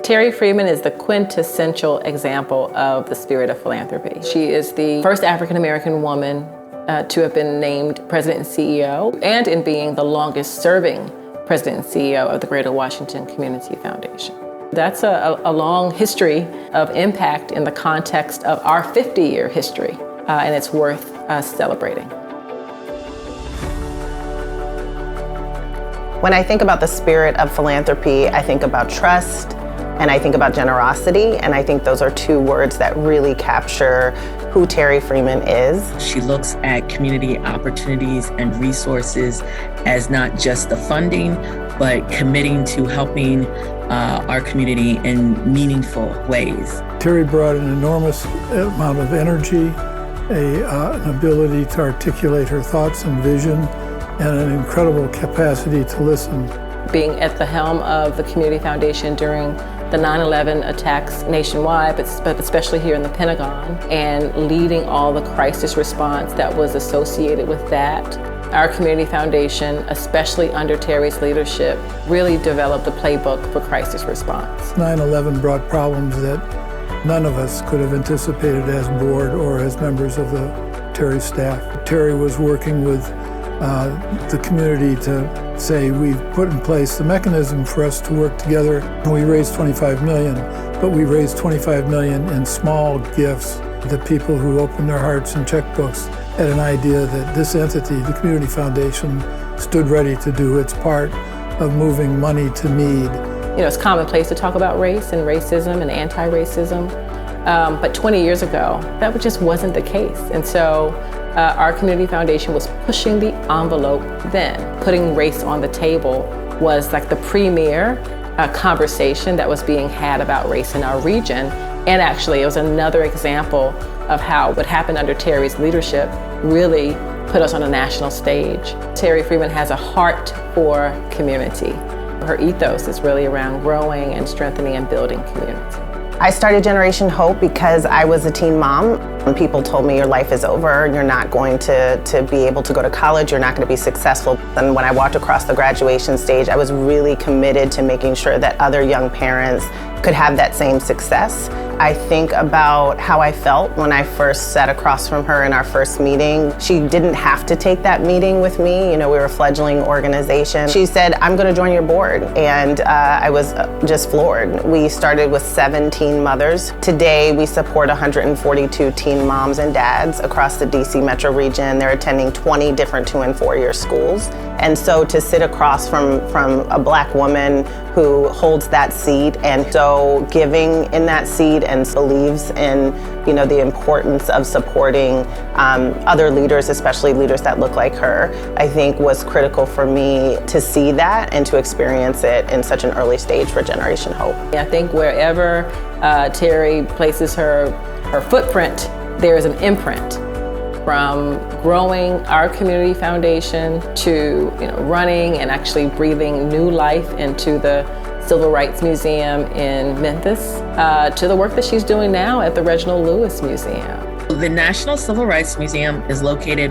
Terri Freeman is the quintessential example of the spirit of philanthropy. She is the first African-American woman to have been named president and CEO, and in being the longest serving president and CEO of the Greater Washington Community Foundation. That's a long history of impact in the context of our 50-year history, and it's worth celebrating. When I think about the spirit of philanthropy, I think about trust and I think about generosity, and I think those are two words that really capture who Terri Freeman is. She looks at community opportunities and resources as not just the funding, but committing to helping our community in meaningful ways. Terri brought an enormous amount of energy, an ability to articulate her thoughts and vision, and an incredible capacity to listen. Being at the helm of the Community Foundation during the 9/11 attacks nationwide, but especially here in the Pentagon, and leading all the crisis response that was associated with that. Our Community Foundation, especially under Terri's leadership, really developed a playbook for crisis response. 9/11 brought problems that none of us could have anticipated as board or as members of the Terri staff. Terri was working with the community to say, we've put in place the mechanism for us to work together. We raised $25 million, but we raised $25 million in small gifts. The people who opened their hearts and checkbooks had an idea that this entity, the Community Foundation, stood ready to do its part of moving money to need. You know, it's commonplace to talk about race and racism and anti-racism, but 20 years ago, that just wasn't the case. And so our Community Foundation was pushing the envelope then. Putting race on the table was like the premier conversation that was being had about race in our region. And actually, it was another example of how what happened under Terri's leadership really put us on a national stage. Terri Freeman has a heart for community. Her ethos is really around growing and strengthening and building community. I started Generation Hope because I was a teen mom. When people told me your life is over, you're not going to be able to go to college, you're not going to be successful. And when I walked across the graduation stage, I was really committed to making sure that other young parents could have that same success. I think about how I felt when I first sat across from her in our first meeting. She didn't have to take that meeting with me. You know, we were a fledgling organization. She said, I'm going to join your board. And I was just floored. We started with 17 mothers. Today, we support 142 teen moms and dads across the DC metro region. They're attending 20 different 2- and 4-year schools. And so to sit across from a Black woman who holds that seat and so giving in that seat and believes in, you know, the importance of supporting other leaders, especially leaders that look like her, I think was critical for me to see that and to experience it in such an early stage for Generation Hope. I think wherever Terri places her footprint, there is an imprint. From growing our community foundation to running and actually breathing new life into the Civil Rights Museum in Memphis, to the work that she's doing now at the Reginald Lewis Museum. The National Civil Rights Museum is located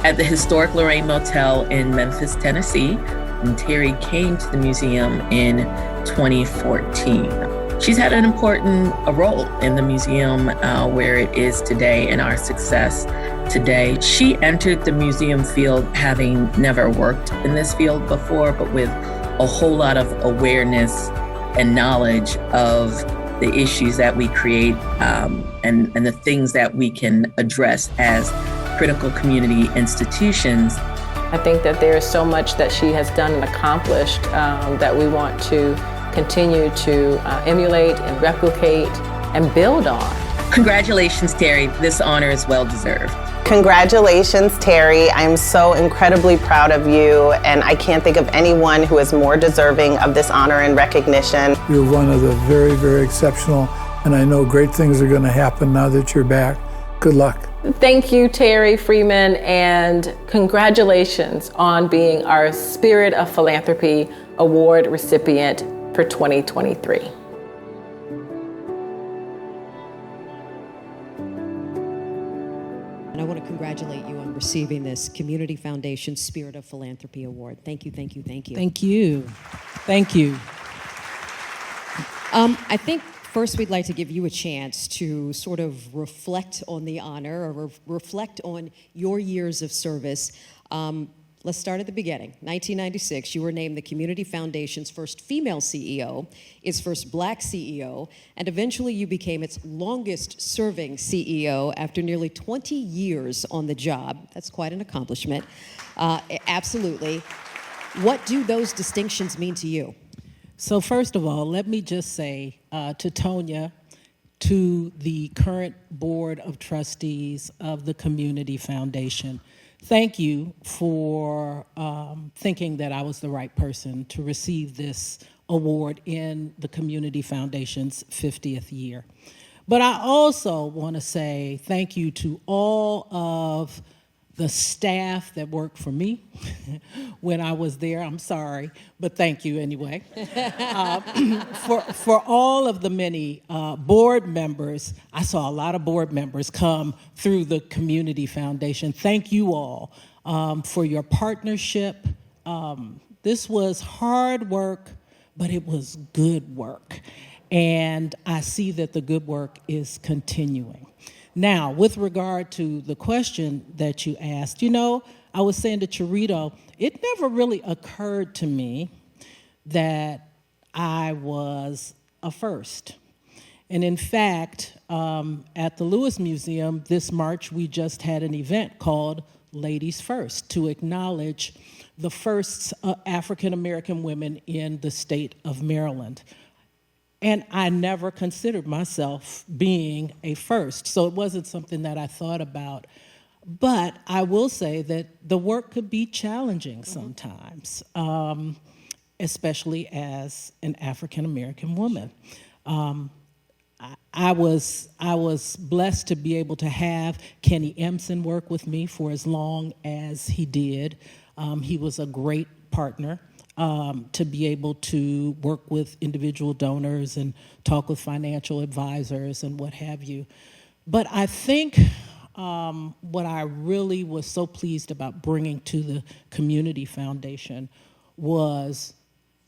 at the historic Lorraine Motel in Memphis, Tennessee, and Terri came to the museum in 2014. She's had an important role in the museum where it is today and our success today. She entered the museum field having never worked in this field before, but with a whole lot of awareness and knowledge of the issues that we create and the things that we can address as critical community institutions. I think that there is so much that she has done and accomplished that we want to continue to emulate and replicate and build on. Congratulations, Terri. This honor is well-deserved. Congratulations, Terri. I'm so incredibly proud of you, and I can't think of anyone who is more deserving of this honor and recognition. You're one of the very, very exceptional, and I know great things are going to happen now that you're back. Good luck. Thank you, Terri Freeman, and congratulations on being our Spirit of Philanthropy Award recipient for 2023. And I want to congratulate you on receiving this Community Foundation Spirit of Philanthropy Award. Thank you, thank you, thank you. Thank you. Thank you. I think first we'd like to give you a chance to sort of reflect on the honor or reflect on your years of service. Let's start at the beginning. 1996, you were named the Community Foundation's first female CEO, its first black CEO, and eventually you became its longest-serving CEO after nearly 20 years on the job. That's quite an accomplishment. Absolutely. What do those distinctions mean to you? So first of all, let me just say to Tonya, to the current Board of Trustees of the Community Foundation, thank you for thinking that I was the right person to receive this award in the Community Foundation's 50th year. But I also want to say thank you to all of the staff that worked for me when I was there. I'm sorry, but thank you anyway. For all of the many board members, I saw a lot of board members come through the Community Foundation. Thank you all for your partnership. This was hard work, but it was good work. And I see that the good work is continuing. Now, with regard to the question that you asked, you know, I was saying to Charito, it never really occurred to me that I was a first. And in fact, at the Lewis Museum this March, we just had an event called Ladies First to acknowledge the first African-American women in the state of Maryland. And I never considered myself being a first, so it wasn't something that I thought about. But I will say that the work could be challenging sometimes, especially as an African-American woman. I was blessed to be able to have Kenny Empson work with me for as long as he did. He was a great partner. To be able to work with individual donors and talk with financial advisors and what have you. But I think what I really was so pleased about bringing to the Community Foundation was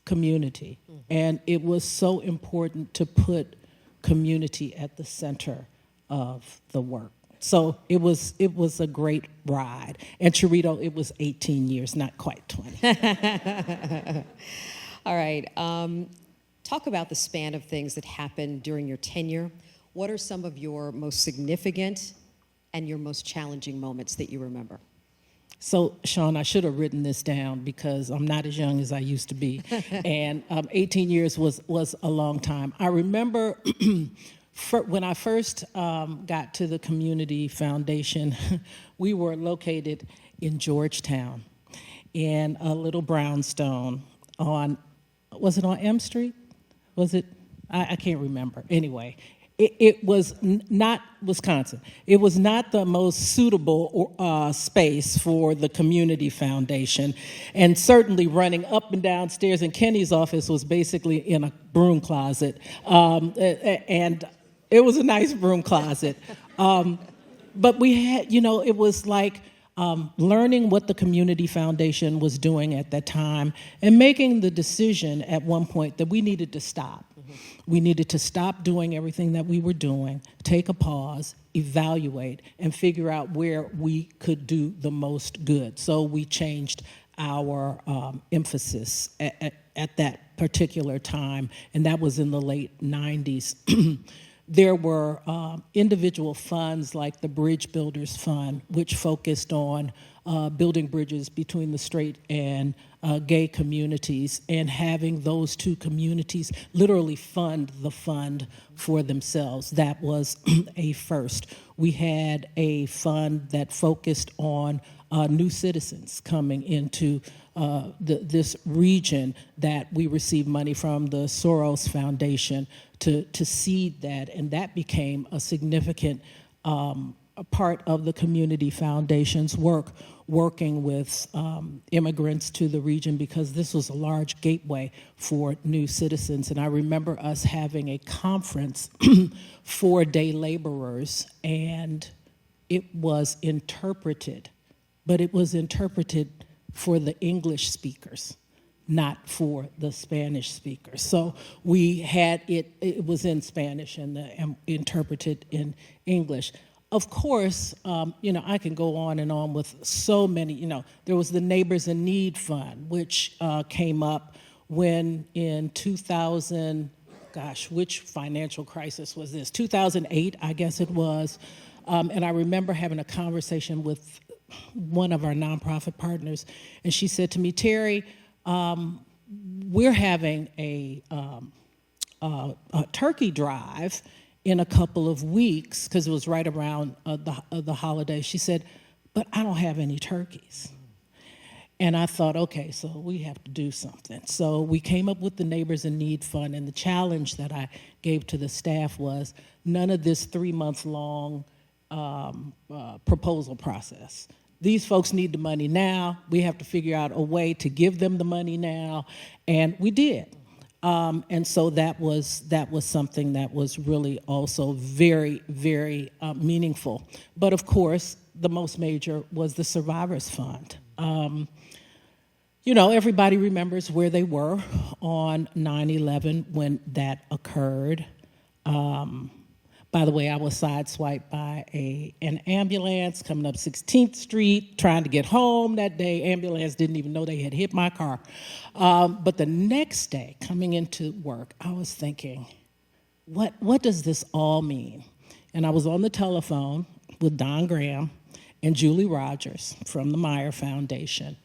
community. Mm-hmm. And it was so important to put community at the center of the work. So it was a great ride. And Charito, it was 18 years, not quite 20. All right. Talk about the span of things that happened during your tenure. What are some of your most significant and your most challenging moments that you remember? So, Shawn, I should have written this down because I'm not as young as I used to be. And 18 years was a long time. I remember when I first got to the Community Foundation, we were located in Georgetown in a little brownstone was it on M Street? Was it? I can't remember. Anyway, it was not Wisconsin. It was not the most suitable space for the Community Foundation. And certainly running up and down stairs in Kenny's office was basically in a broom closet. And it was a nice broom closet. But we had, it was like learning what the Community Foundation was doing at that time and making the decision at one point that we needed to stop. Mm-hmm. We needed to stop doing everything that we were doing, take a pause, evaluate, and figure out where we could do the most good. So we changed our emphasis at that particular time, and that was in the late 90s. There were individual funds like the Bridge Builders Fund, which focused on building bridges between the straight and gay communities and having those two communities literally fund the fund for themselves. That was a first. We had a fund that focused on new citizens coming into this region that we received money from the Soros Foundation to seed that, and that became a significant part of the Community Foundation's work, working with immigrants to the region because this was a large gateway for new citizens. And I remember us having a conference for day laborers, and it was interpreted, but it was interpreted for the English speakers. not for the Spanish speakers. So we had it was in Spanish and interpreted in English. Of course, I can go on and on with so many, there was the Neighbors in Need Fund, which came up when in 2000, which financial crisis was this? 2008, I guess it was. And I remember having a conversation with one of our nonprofit partners, and she said to me, Terry, we're having a turkey drive in a couple of weeks, because it was right around the holiday. She said, but I don't have any turkeys. And I thought, okay, so we have to do something. So we came up with the Neighbors in Need Fund, and the challenge that I gave to the staff was none of this 3-month-long proposal process. These folks need the money now. We have to figure out a way to give them the money now, and we did. And so that was something that was really also very, very meaningful. But of course, the most major was the Survivors Fund. Everybody remembers where they were on 9/11 when that occurred. By the way, I was sideswiped by an ambulance coming up 16th Street, trying to get home that day. Ambulance didn't even know they had hit my car. But the next day, coming into work, I was thinking, what does this all mean? And I was on the telephone with Don Graham and Julie Rogers from the Meyer Foundation.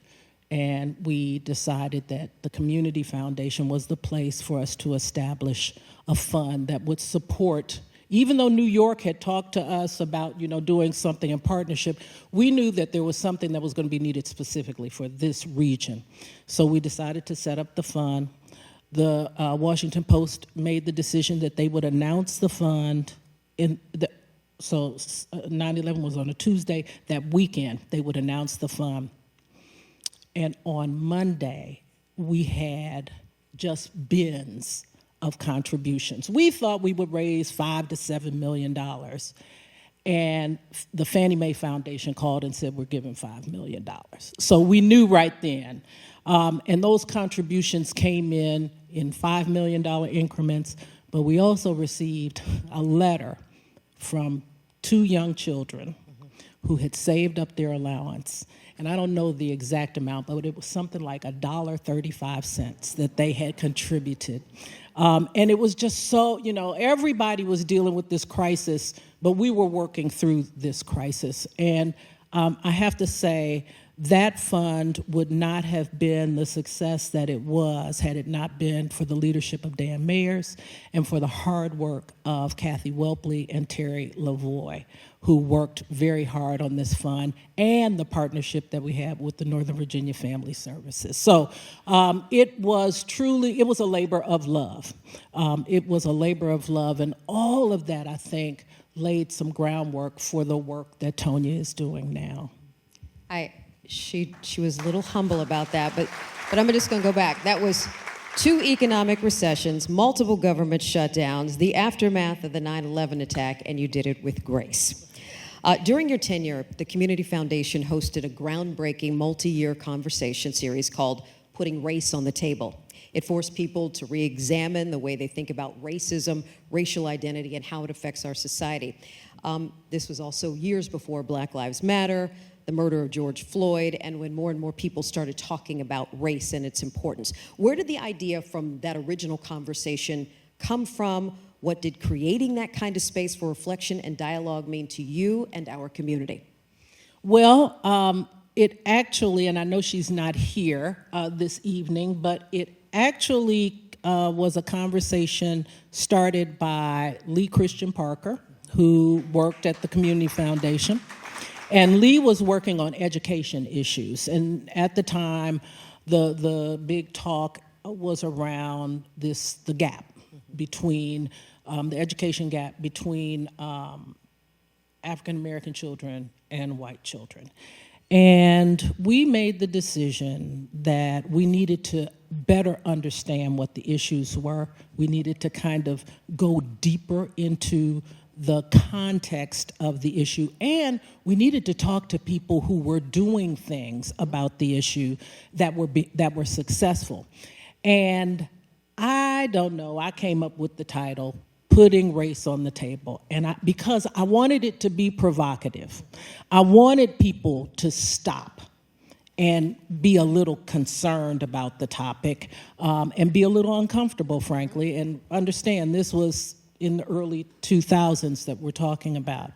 And we decided that the Community Foundation was the place for us to establish a fund that would support. Even though New York had talked to us about, doing something in partnership, we knew that there was something that was going to be needed specifically for this region. So we decided to set up the fund. The Washington Post made the decision that they would announce the fund so 9/11 was on a Tuesday. That weekend, they would announce the fund. And on Monday, we had just bins of contributions. We thought we would raise $5 to $7 million. And the Fannie Mae Foundation called and said, we're giving $5 million. So we knew right then. And those contributions came in $5 million increments, but we also received a letter from 2 young children who had saved up their allowance. And I don't know the exact amount, but it was something like $1.35 that they had contributed. And it was just so, everybody was dealing with this crisis, but we were working through this crisis. And I have to say, that fund would not have been the success that it was had it not been for the leadership of Dan Mayers and for the hard work of Kathy Welpley and Terri Lavoie, who worked very hard on this fund, and the partnership that we have with the Northern Virginia Family Services. So it was a labor of love. It was a labor of love, and all of that, I think, laid some groundwork for the work that Tonya is doing now. She was a little humble about that, but I'm just going to go back. That was 2 economic recessions, multiple government shutdowns, the aftermath of the 9/11 attack, and you did it with grace. During your tenure, the Community Foundation hosted a groundbreaking multi-year conversation series called Putting Race on the Table. It forced people to re-examine the way they think about racism, racial identity, and how it affects our society. This was also years before Black Lives Matter, the murder of George Floyd, and when more and more people started talking about race and its importance. Where did the idea from that original conversation come from? What did creating that kind of space for reflection and dialogue mean to you and our community? Well, it actually, and I know she's not here this evening, but it actually was a conversation started by Lee Christian Parker, who worked at the Community Foundation. And Lee was working on education issues. And at the time, the big talk was around the gap between, the education gap between African-American children and white children. And we made the decision that we needed to better understand what the issues were. We needed to kind of go deeper into the context of the issue, and we needed to talk to people who were doing things about the issue that were successful. And I don't know, I came up with the title, Putting Race on the Table, and because I wanted it to be provocative. I wanted people to stop and be a little concerned about the topic, and be a little uncomfortable, frankly, and understand this was in the early 2000s that we're talking about.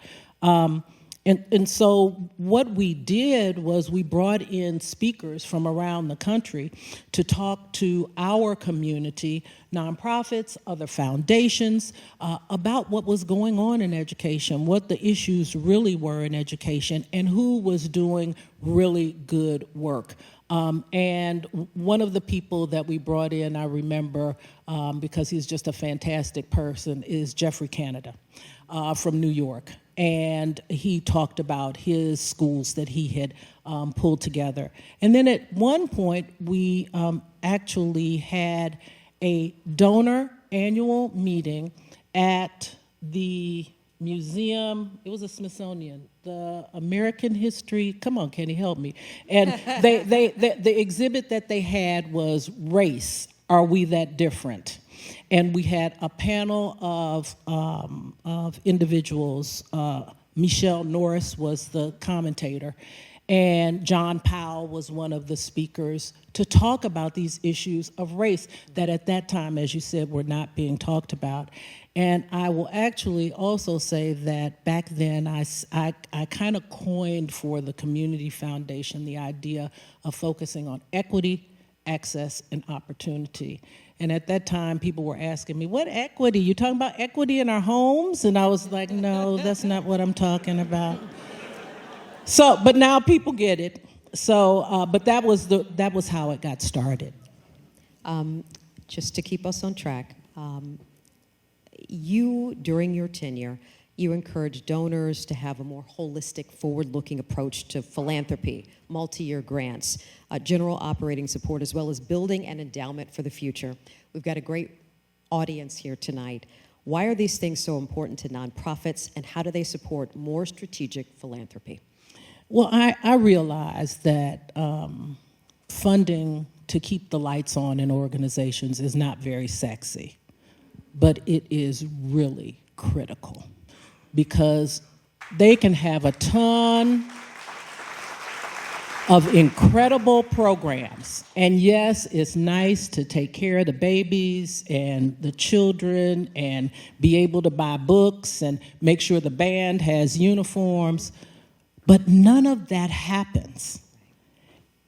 And so what we did was we brought in speakers from around the country to talk to our community, nonprofits, other foundations, about what was going on in education, what the issues really were in education, and who was doing really good work. And one of the people that we brought in, I remember, because he's just a fantastic person, is Jeffrey Canada from New York. And he talked about his schools that he had pulled together. And then at one point, we actually had a donor annual meeting at the museum. It was a Smithsonian, the American History. Come on, Kenny, help me. And the exhibit that they had was Race, Are We That Different? And we had a panel of individuals. Michelle Norris was the commentator, and John Powell was one of the speakers to talk about these issues of race that at that time, as you said, were not being talked about. And I will actually also say that back then I kind of coined for the Community Foundation the idea of focusing on equity, access, and opportunity. And at that time, people were asking me, what equity? You talking about equity in our homes? And I was like, no, that's not what I'm talking about. So, but now people get it. So, but that was how it got started. Just to keep us on track, you, during your tenure, you encouraged donors to have a more holistic, forward-looking approach to philanthropy, multi-year grants, general operating support, as well as building an endowment for the future. We've got a great audience here tonight. Why are these things so important to nonprofits, and how do they support more strategic philanthropy? Well, I realize that funding to keep the lights on in organizations is not very sexy, but it is really critical, because they can have a ton of incredible programs. And yes, it's nice to take care of the babies and the children and be able to buy books and make sure the band has uniforms, but none of that happens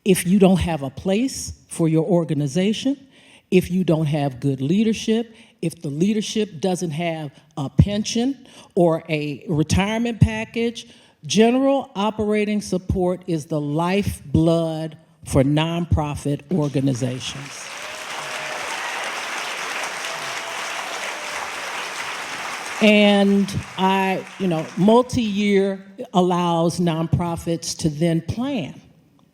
if you don't have a place for your organization, if you don't have good leadership, if the leadership doesn't have a pension or a retirement package. General operating support is the lifeblood for nonprofit organizations. And multi-year allows nonprofits to then plan,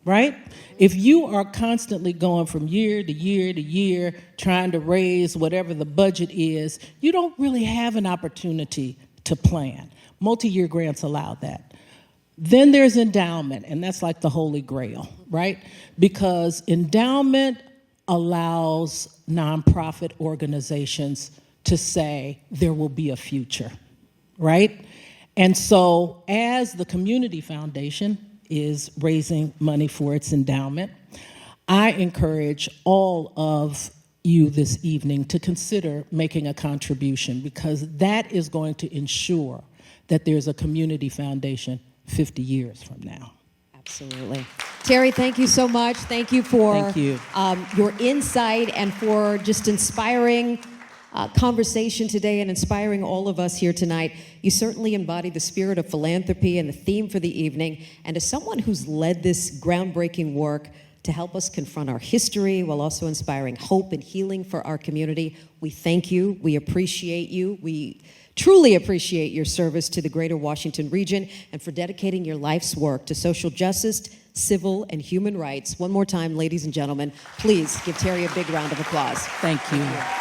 right? If you are constantly going from year to year to year, trying to raise whatever the budget is, you don't really have an opportunity to plan. Multi-year grants allow that. Then there's endowment, and that's like the Holy Grail, right? Because endowment allows nonprofit organizations to say there will be a future, right? And so as the Community Foundation is raising money for its endowment, I encourage all of you this evening to consider making a contribution, because that is going to ensure that there's a community foundation 50 years from now. Absolutely. Terri, thank you so much. Thank you for your insight and for just inspiring conversation today and inspiring all of us here tonight. You certainly embody the spirit of philanthropy and the theme for the evening. And as someone who's led this groundbreaking work to help us confront our history while also inspiring hope and healing for our community, we thank you. We appreciate you. We truly appreciate your service to the greater Washington region and for dedicating your life's work to social justice, civil, and human rights. One more time, ladies and gentlemen, please give Terri a big round of applause. Thank you.